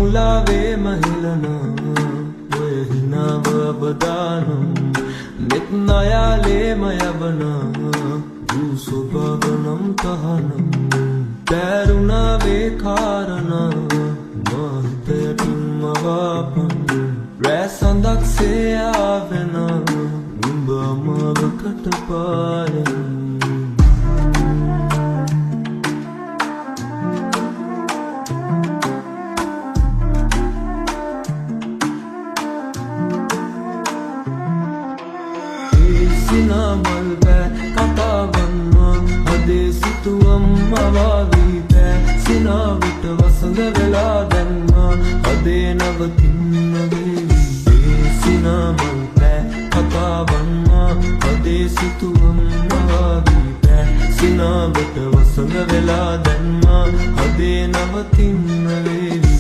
මුලාවේ මහිලන ඔය හිනාව අවදානම් නෙත් නයාලේ මයබන දූ ස්වභාවනම් තහනම් දැරුණාවේ කාරණා මහිතයටින් මවාපන් රෑ සඳක්සේ ආවෙන උඹ අමාවකට පාරෙන් සිනාමල් බෑ කතාවන්න හදේ සිතුවම් මවාවී බෑ සිනාවට වසඟ වෙලා දැන්න හදේ නවතින්න වේවි සිනාමල් බෑ කතාවන්න හදේ සිතුවම් මවාවී බෑ සිනාවට වසඟ වෙලා දැන්න හදේ නවතින්න වේවි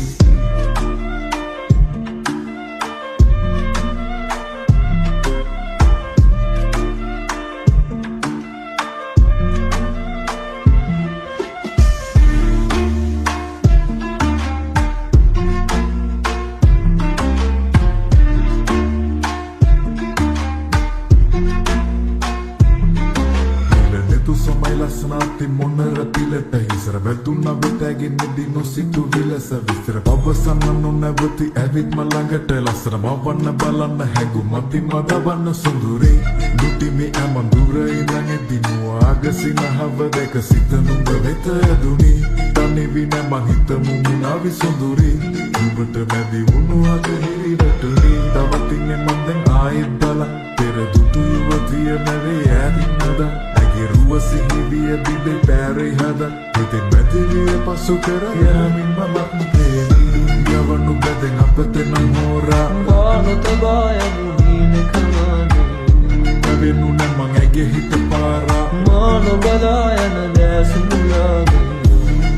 ලස්සනාති මොනර පිලට හිසර වැදුන්න වෙතැගෙන දිනු සිතු විලස විස්තර පවසන්න නොනැවති ඇවිත් මළඟට ලස්සන මවන්න බලන්න හැඟු මති මදවන්න සුඳුරේ දුටිමි ඇමඳුර ඉඳන් එදිනුවා ආගසින හව දැක සිත නුඹ වෙත ඇදුනි තනිවි නැ මං හිත මුමුණාවි සුඳුරේ නුඹට මැදි වුණු අද හිරිවටුනි තවතින්නේ මං දැන් ආයෙත් බලා පෙර දුටු යුවතිය මැවේ ඈතින්නද රුව සිහිවිය බිබේ පැරේ හද හිතෙන් මැතිවිය පසු කර යමින් මමත් පේනි යවනු බැදෙන් අපතෙන හෝරා ගානත බායමු දීන කමානේ නැවෙනු නැ මං ඇගේ හිත පාරා මාන බලා යන දැසුලාගේ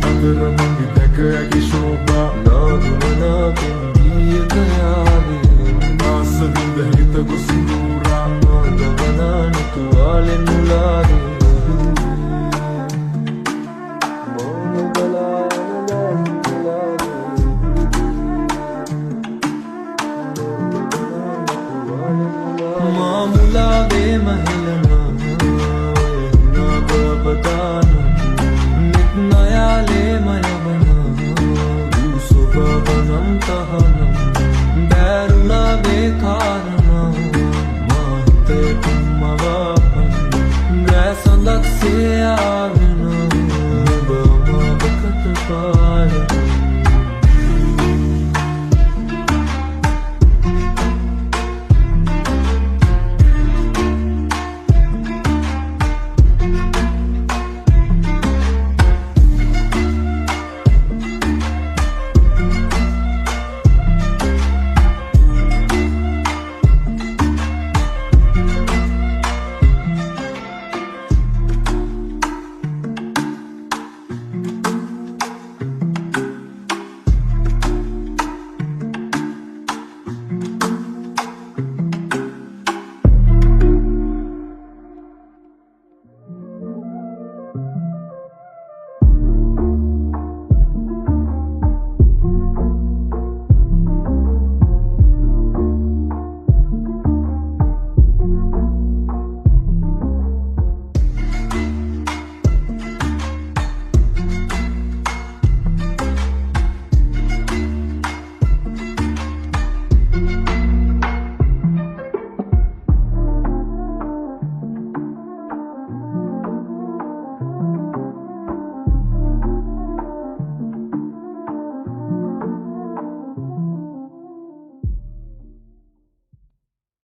අතර මං දැක ඇගේ ශෝභා නාදුනනාපෙන් දියක